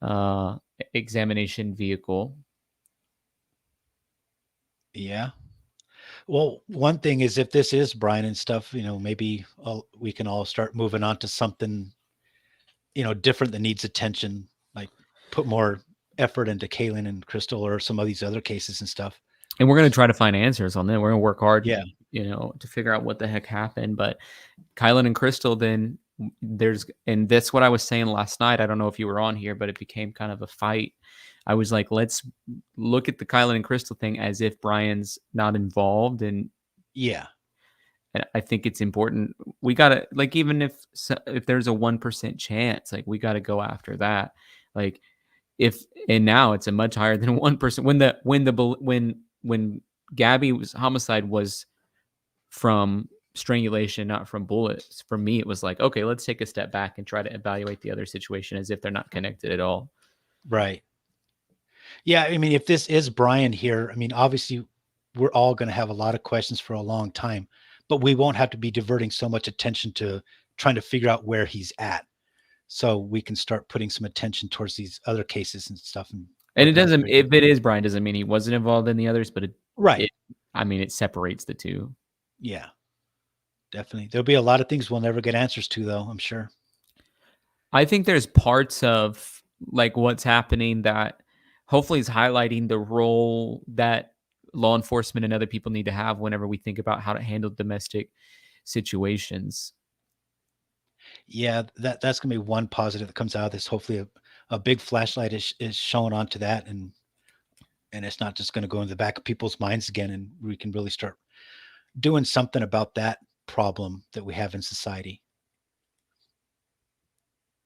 uh, examination vehicle. Yeah. Well, one thing is, if this is Brian and stuff, maybe we can all start moving on to something, different that needs attention, like put more effort into Kaylin and Crystal or some of these other cases and stuff. And we're going to try to find answers on that. We're going to work hard, Yeah. To figure out what the heck happened. But Kylan and Crystal, then and that's what I was saying last night. I don't know if you were on here, but it became kind of a fight. I was like, let's look at the Kylan and Crystal thing as if Brian's not involved. And Yeah. I think it's important. We got to, like, even if there's a 1% chance, like, we got to go after that. Like, and now it's a much higher than 1%. When Gabby's homicide was from strangulation, not from bullets, for me, it was like, okay, let's take a step back and try to evaluate the other situation as if they're not connected at all. Right. Yeah. I mean, if this is Brian here, I mean, obviously we're all going to have a lot of questions for a long time, but we won't have to be diverting so much attention to trying to figure out where he's at. So we can start putting some attention towards these other cases and stuff. And it doesn't, if it is Brian, doesn't mean he wasn't involved in the others, but right. It separates the two. Yeah, definitely. There'll be a lot of things we'll never get answers to, though, I'm sure. I think there's parts of like what's happening that hopefully is highlighting the role that law enforcement and other people need to have whenever we think about how to handle domestic situations. Yeah, that's gonna be one positive that comes out of this. Hopefully a big flashlight is shown onto that, and it's not just going to go in the back of people's minds again, and we can really start doing something about that problem that we have in society.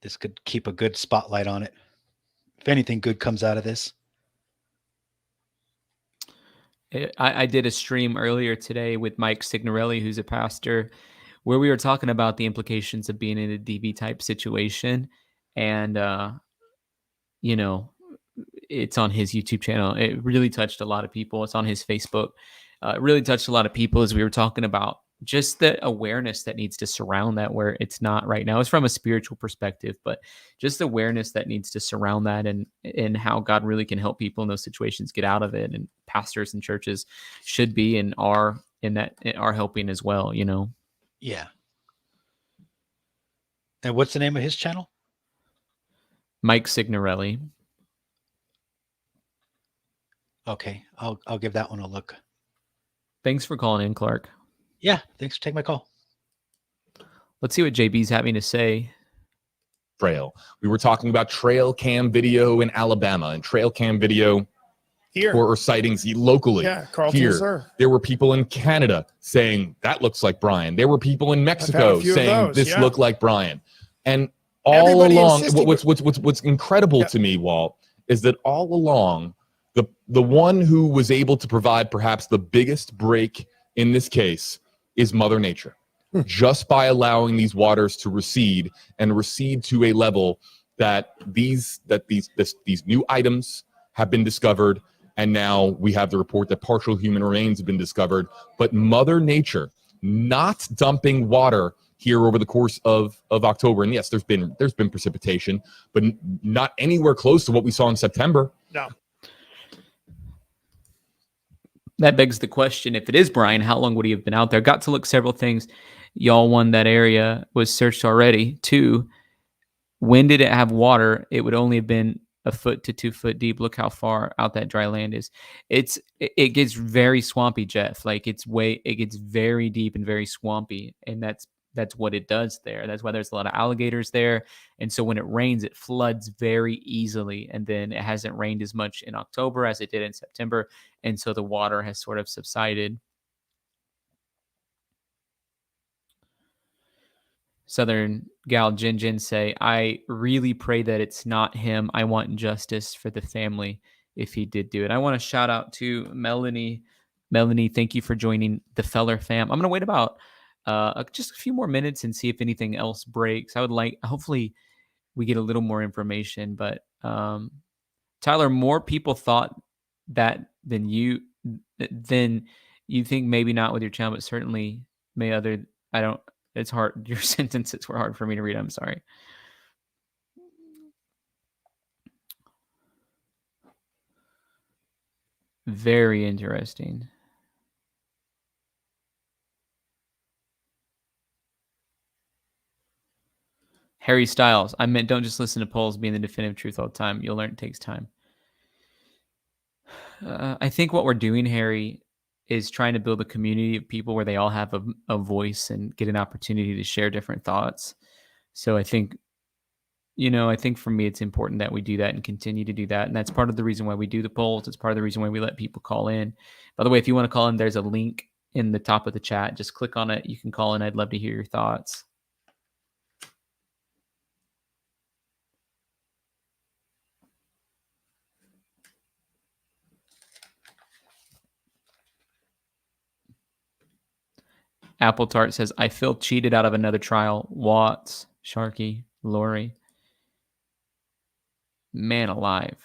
This could keep a good spotlight on it. If anything good comes out of this. I did a stream earlier today with Mike Signorelli, who's a pastor, where we were talking about the implications of being in a DV type situation. And, it's on his YouTube channel. It really touched a lot of people. It's on his Facebook. It really touched a lot of people as we were talking about just the awareness that needs to surround that, where it's not right now. It's from a spiritual perspective, but just the awareness that needs to surround that, and how God really can help people in those situations get out of it. And pastors and churches should be and are helping as well, Yeah. And what's the name of his channel? Mike Signorelli. Okay, I'll give that one a look. Thanks for calling in, Clark. Yeah, thanks for taking my call. Let's see what JB's having to say. trail. We were talking about trail cam video in Alabama and trail cam video Here. or sightings locally. Yeah, Carlton Here. Reserve. There were people in Canada saying that looks like Brian. There were people in Mexico few of saying those, this yeah. looked like Brian. And all Everybody along, insisting- what's incredible to me, Walt, is that all along, the one who was able to provide perhaps the biggest break in this case is Mother Nature. Just by allowing these waters to recede to a level that these new items have been discovered, and now we have the report that partial human remains have been discovered. But Mother Nature not dumping water here over the course of October, and yes, there's been precipitation, but not anywhere close to what we saw in September. No. That begs the question, if it is Brian, how long would he have been out there? Got to look several things. Y'all, one, that area was searched already. Two, when did it have water? It would only have been a foot to 2 foot deep. Look how far out that dry land is. It gets very swampy, Jeff. Like it gets very deep and very swampy. And that's what it does there. That's why there's a lot of alligators there. And so when it rains, it floods very easily. And then it hasn't rained as much in October as it did in September. And so the water has sort of subsided. Southern gal Jin Jin say, I really pray that it's not him. I want justice for the family if he did do it. I want to shout out to Melanie. Melanie, thank you for joining the Feller fam. I'm going to wait about just a few more minutes and see if anything else breaks. Hopefully we get a little more information, but Tyler, more people thought that than you think. Maybe not with your channel, but certainly it's hard. Your sentences were hard for me to read. I'm sorry. Very interesting. Harry Styles, I meant don't just listen to polls being the definitive truth all the time. You'll learn it takes time. I think what we're doing, Harry, is trying to build a community of people where they all have a voice and get an opportunity to share different thoughts. So I think for me, it's important that we do that and continue to do that. And that's part of the reason why we do the polls. It's part of the reason why we let people call in. By the way, if you want to call in, there's a link in the top of the chat. Just click on it. You can call in. I'd love to hear your thoughts. Apple Tart says, I feel cheated out of another trial. Watts, Sharky, Lori. Man alive.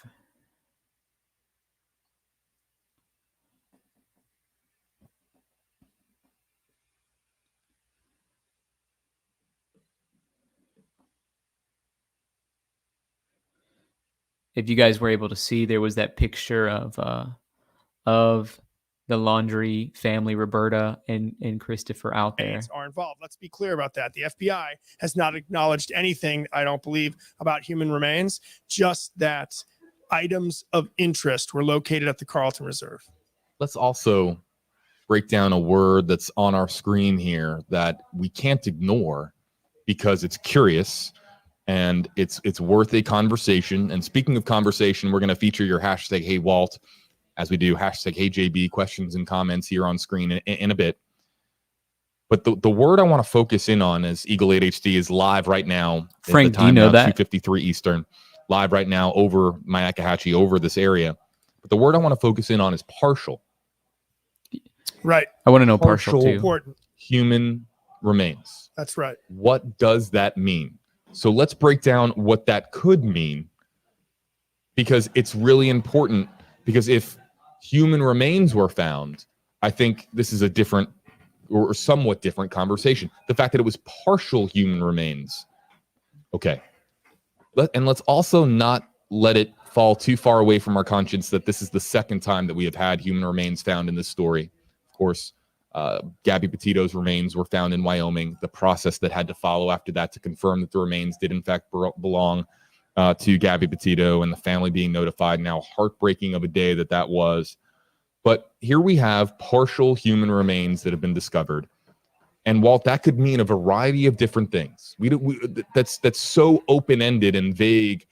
If you guys were able to see, there was that picture of the Laundrie family, Roberta and Christopher out there. Are involved. Let's be clear about that. The FBI has not acknowledged anything, I don't believe, about human remains, just that items of interest were located at the Carlton Reserve. Let's also break down a word that's on our screen here that we can't ignore because it's curious and it's worth a conversation. And speaking of conversation, we're going to feature your hashtag Hey Walt as we do hashtag HeyJB questions and comments here on screen in a bit. But the word I want to focus in on is Eagle 8 HD is live right now. Frank, do you know that? 2:53 Eastern, live right now over Myakkahatchee, over this area. But the word I want to focus in on is partial. Right. I want to know partial too. Important. Human remains. That's right. What does that mean? So let's break down what that could mean, because it's really important. Because if human remains were found, I think this is a different or somewhat different conversation. The fact that it was partial human remains. Okay. Let's also not let it fall too far away from our conscience that this is the second time that we have had human remains found in this story. Of course, Gabby Petito's remains were found in Wyoming. The process that had to follow after that to confirm that the remains did in fact belong to Gabby Petito and the family being notified. Now, heartbreaking of a day that was. But here we have partial human remains that have been discovered. And Walt, that could mean a variety of different things. That's so open-ended and vague.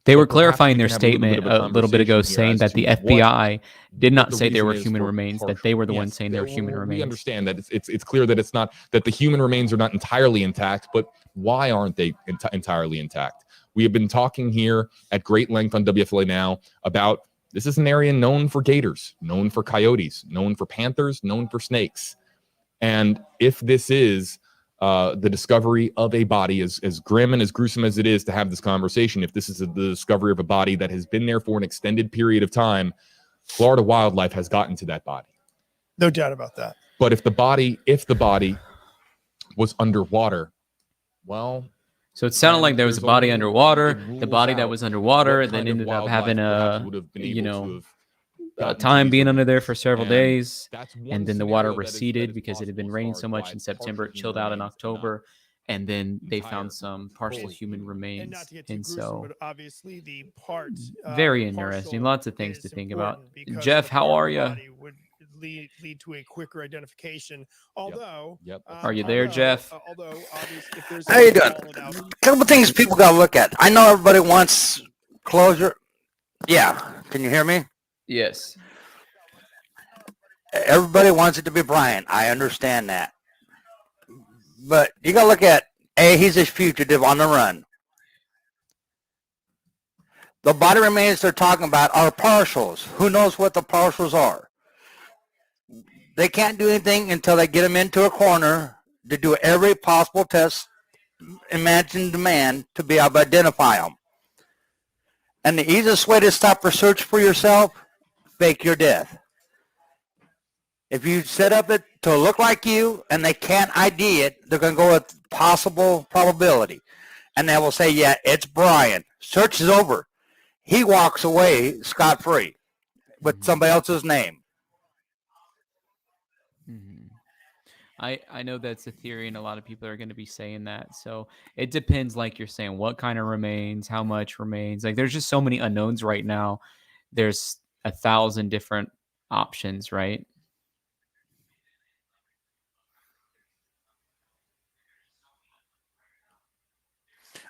They were But perhaps clarifying we their can have a little bit statement of a little bit ago, conversation here saying as that to the what FBI did what not the say there reason were is human for remains, that partial. they were the Yes, ones saying they were human we remains. understand that it's clear that it's not that the human remains are not entirely intact, but why aren't they entirely intact? We have been talking here at great length on WFLA Now about this is an area known for gators, known for coyotes, known for panthers, known for snakes. And if this is the discovery of a body, as grim and as gruesome as it is to have this conversation, if this is the discovery of a body that has been there for an extended period of time, Florida wildlife has gotten to that body. No doubt about that. But if the body was underwater, well, So it sounded then like there was a there's body only- underwater. it The rules body that out was underwater what then kind of ended up wildlife having perhaps would have been able to have gotten to time these being under there remains. for several And days, that's one and then the water scenario that is receded because it had possible been as raining far so as much why in September. partial It chilled human out in remains and not October, and then they entire, found some partial fully human And remains. not to get too And gruesome, so, but obviously the part very the interesting. partial Lots of things to is think about. important because Jeff, the how part of are the you? body would lead to a quicker identification. Although, Yep. Are you there, Jeff? although obviously, if there's How you doing? hollowed out, Couple things people got to look at. I know everybody wants closure. Yeah. Can you hear me? Yes. Everybody wants it to be Brian. I understand that. But you got to look at, A, he's a fugitive on the run. The body remains they're talking about are partials. Who knows what the partials are? They can't do anything until they get him into a corner to do every possible test imagined to man to be able to identify them. And the easiest way to stop research for yourself, fake your death. If you set up it to look like you and they can't ID it, they're going to go with possible probability. And they will say, yeah, it's Brian. Search is over. He walks away scot-free with somebody else's name. I know that's a theory, and a lot of people are going to be saying that. So it depends, like you're saying, what kind of remains, how much remains. Like there's just so many unknowns right now. There's 1,000 different options, right?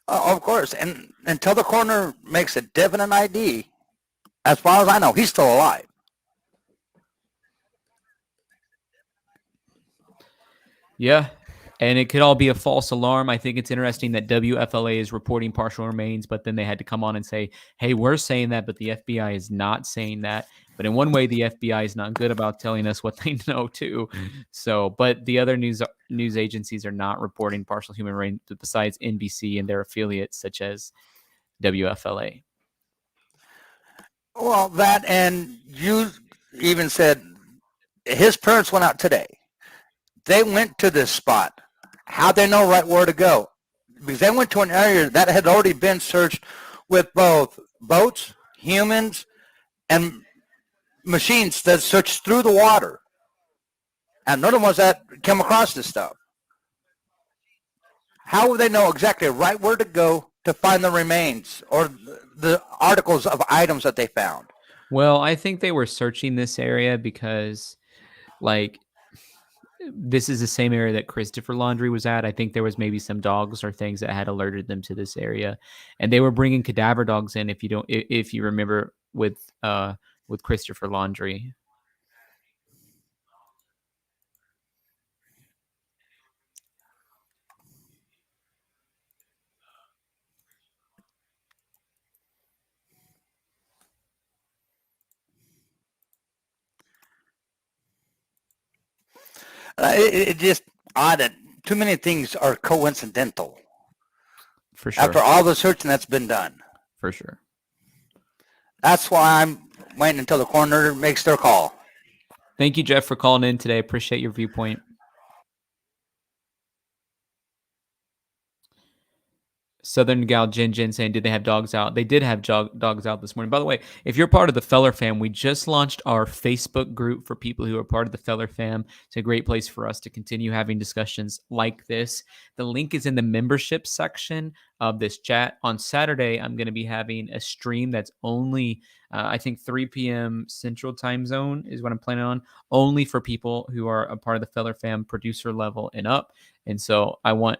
Of course. And until the coroner makes a definite ID, as far as I know, he's still alive. Yeah. And it could all be a false alarm. I think it's interesting that WFLA is reporting partial remains, but then they had to come on and say, hey, we're saying that, but the FBI is not saying that. But in one way, the FBI is not good about telling us what they know too. So, but the other news agencies are not reporting partial human remains besides NBC and their affiliates such as WFLA. Well, that, and you even said his parents went out today. They went to this spot. How'd they know right where to go? Because they went to an area that had already been searched with both boats, humans, and machines that searched through the water. And they're the ones that came across this stuff. How would they know exactly right where to go to find the remains or the articles of items that they found? Well, I think they were searching this area because, like, this is the same area that Christopher Laundrie was at. I think there was maybe some dogs or things that had alerted them to this area, and they were bringing cadaver dogs in. If you remember with Christopher Laundrie. It just odd that too many things are coincidental. For sure. After all the searching that's been done. For sure. That's why I'm waiting until the coroner makes their call. Thank you, Jeff, for calling in today. Appreciate your viewpoint. Southern Gal Jin saying, did they have dogs out? They did have dogs out this morning. By the way, if you're part of the Feller fam, we just launched our Facebook group for people who are part of the Feller fam. It's a great place for us to continue having discussions like this. The link is in the membership section of this chat. On Saturday, I'm going to be having a stream that's only, I think 3 p.m. Central Time Zone is what I'm planning on, only for people who are a part of the Feller Fam producer level and up. And so I want,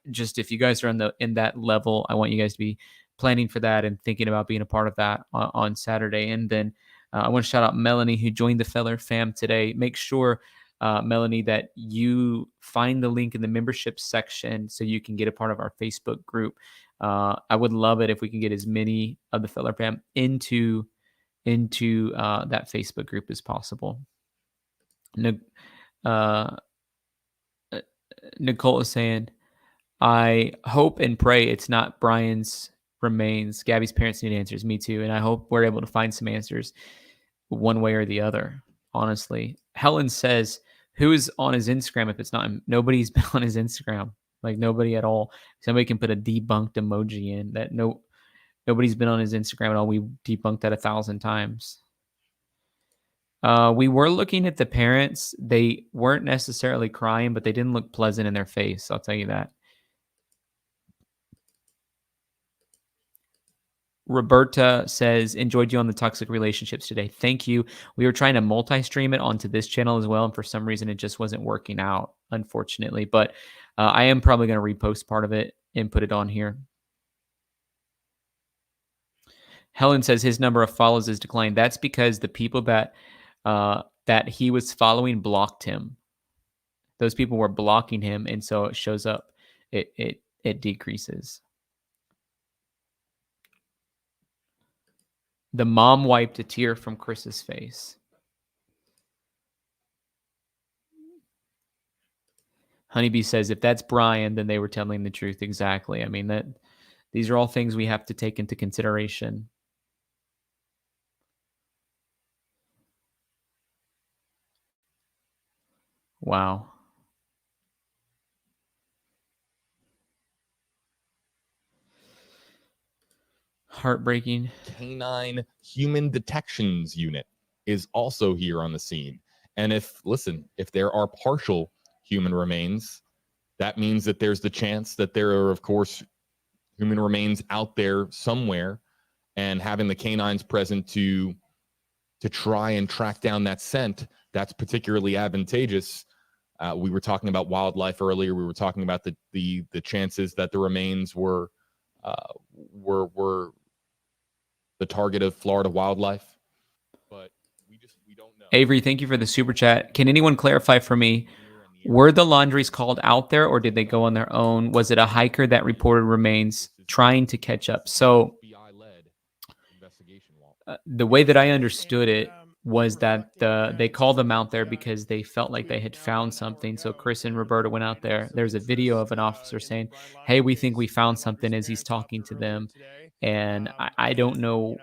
just if you guys are in that level, I want you guys to be planning for that and thinking about being a part of that on Saturday. And then I want to shout out Melanie, who joined the Feller Fam today. Make sure, Melanie, that you find the link in the membership section so you can get a part of our Facebook group. I would love it if we can get as many of the Feller Fam into that Facebook group as possible. Nicole is saying, I hope and pray it's not Brian's remains. Gabby's parents need answers. Me too. And I hope we're able to find some answers one way or the other, honestly. Helen says, who is on his Instagram if it's not him? Nobody's been on his Instagram. Like nobody at all. Somebody can put a debunked emoji in that. Nobody's been on his Instagram at all. We debunked that 1,000 times. We were looking at the parents. They weren't necessarily crying, but they didn't look pleasant in their face. I'll tell you that. Roberta says, enjoyed you on the toxic relationships today. Thank you. We were trying to multi-stream it onto this channel as well, and for some reason it just wasn't working out, unfortunately. But I am probably going to repost part of it and put it on here. Helen says his number of follows has declined. That's because the people that he was following blocked him. Those people were blocking him, and so it shows up. It decreases. The mom wiped a tear from Chris's face. Honeybee says, if that's Brian, then they were telling the truth. Exactly. I mean, these are all things we have to take into consideration. Wow. Heartbreaking. Canine Human Detections Unit is also here on the scene. And if there are partial human remains, that means that there's the chance that there are, of course, human remains out there somewhere, and having the canines present to try and track down that scent, that's particularly advantageous. We were talking about wildlife earlier. We were talking about the chances that the remains were the target of Florida wildlife, but we don't know. Avery, thank you for the super chat. Can anyone clarify for me, were the Laundries called out there or did they go on their own? Was it a hiker that reported remains trying to catch up? So the way that I understood it was that they called them out there because they felt like they had found something. So Chris and Roberta went out there. There's a video of an officer saying, hey, we think we found something, as he's talking to them. And I don't know.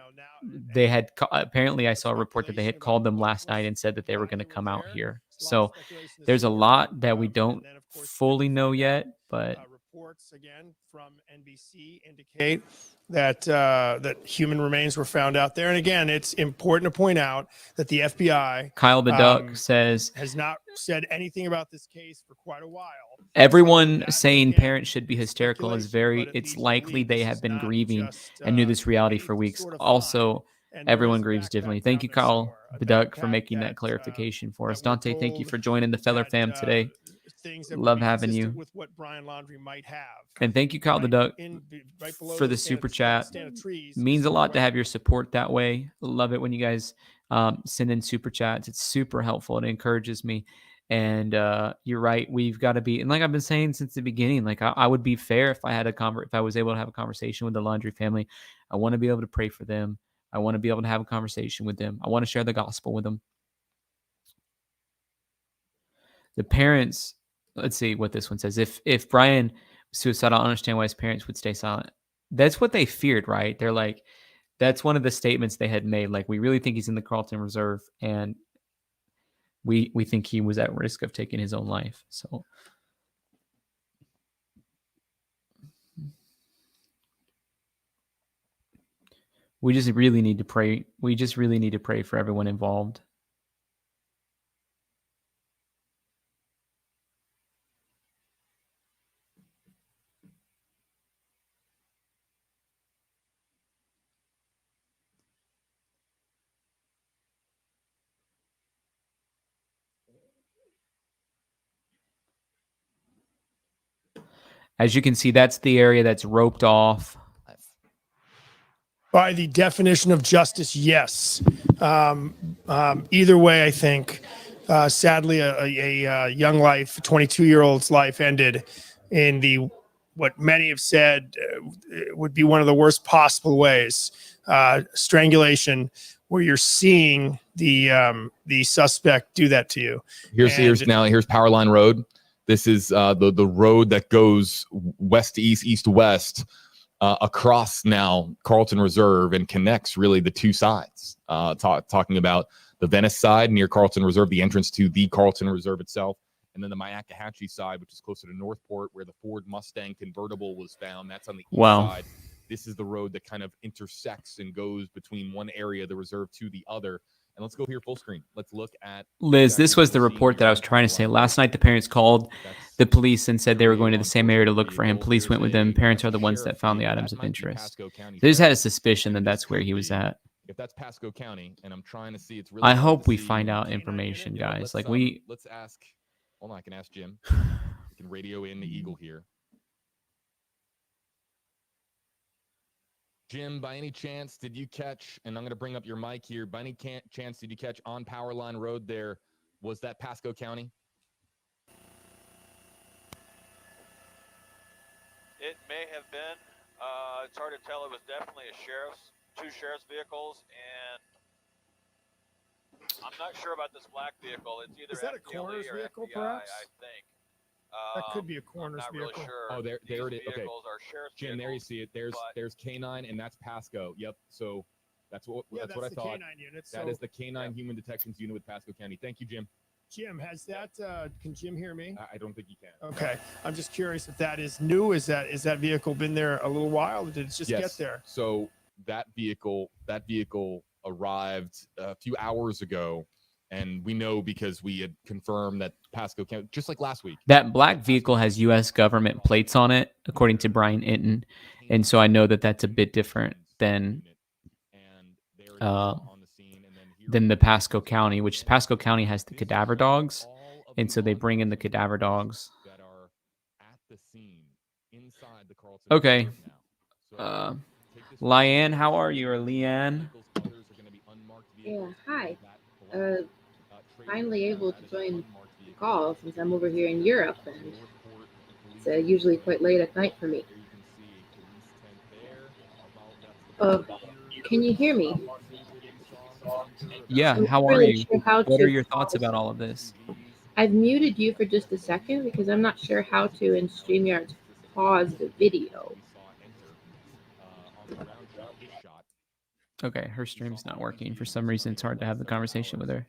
They had apparently I saw a report that they had called them last night and said that they were going to come out here. So there's a lot that we don't fully know yet, but reports again from NBC indicate that human remains were found out there. And again, it's important to point out that the FBI, Kyle the Duck says, has not said anything about this case for quite a while. Everyone saying parents should be hysterical is it's likely they have been grieving and knew this reality for weeks. Also, everyone grieves differently. Thank you, Kyle the Duck, for making that clarification for us. Dante, thank you for joining the Feller Fam today. Love having you. With what Brian Laundrie might have. And thank you, Kyle the Duck, for the super chat. Means a lot to have your support that way. Love it when you guys send in super chats. It's super helpful. It encourages me. And you're right. We've got to be, and like I've been saying since the beginning, like I would be fair if I had if I was able to have a conversation with the Laundrie family. I want to be able to pray for them. I want to be able to have a conversation with them. I want to share the gospel with them. The parents, let's see what this one says. If Brian was suicidal, I don't understand why his parents would stay silent. That's what they feared, right? They're like, that's one of the statements they had made. Like, we really think he's in the Carlton Reserve, and we think he was at risk of taking his own life. So we just really need to pray. We just really need to pray for everyone involved. As you can see, that's the area that's roped off. By the definition of justice, yes. Either way, I think, sadly, a young life, 22-year-old's life ended in what many have said would be one of the worst possible ways. Strangulation, where you're seeing the suspect do that to you. Here's Powerline Road. This is the road that goes west to east, east to west, across now Carlton Reserve and connects really the two sides. Talking about the Venice side near Carlton Reserve, the entrance to the Carlton Reserve itself, and then the Myakkahatchee side, which is closer to Northport, where the Ford Mustang convertible was found. That's on the east side. This is the road that kind of intersects and goes between one area of the reserve to the other. And let's go here full screen. Let's look at Liz, this was the report that I was trying to say. Last night, the parents called the police and said they were going to the same area to look for him. Police went with them. Parents are the ones that found the items of interest. They just had a suspicion that that's where he was at. If that's Pasco County, and I'm trying to see, it's really. I hope we find out information, guys. Like let's ask. Hold on, I can ask Jim. We can radio in the Eagle here. Jim, by any chance, did you catch, and I'm going to bring up your mic here, by any chance, did you catch on Powerline Road there, was that Pasco County? It may have been. It's hard to tell. It was definitely two sheriff's vehicles, and I'm not sure about this black vehicle. It's either Is that a FDLE coroner's or vehicle, FBI, perhaps? I think. That could be a coroner's not vehicle. really sure. Oh, there it is. Okay, Jim, there you see it. There's K9, and that's Pasco. Yep. So that's what I thought. K9 unit. That is the K9 Human Detections Unit with Pasco County. Thank you, Jim. Jim, has that? Can Jim hear me? I don't think he can. Okay, I'm just curious if that is new. Is that vehicle been there a little while? Or did it just get there? So that vehicle arrived a few hours ago. And we know because we had confirmed that Pasco County, just like last week. That black vehicle has U.S. government plates on it, according to Brian Inton. And so I know that that's a bit different than the Pasco County, which Pasco County has the cadaver dogs. And so they bring in the cadaver dogs. Okay. Liane, how are you? Or Leanne? Yeah, hi. Finally able to join the call since I'm over here in Europe, and it's usually quite late at night for me. Can you hear me? Yeah, how are you? What are your thoughts about all of this? I've muted you for just a second because I'm not sure how to in StreamYard pause the video. Okay, her stream's not working. For some reason, it's hard to have the conversation with her.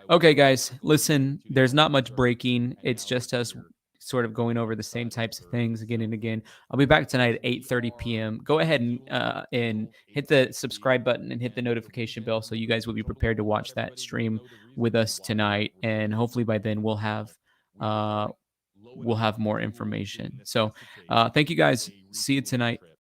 Okay, guys, listen, there's not much breaking. It's just us sort of going over the same types of things again and again. I'll be back tonight at 8:30 p.m. Go ahead and hit the subscribe button and hit the notification bell so you guys will be prepared to watch that stream with us tonight. And hopefully by then we'll have more information. So thank you guys. See you tonight.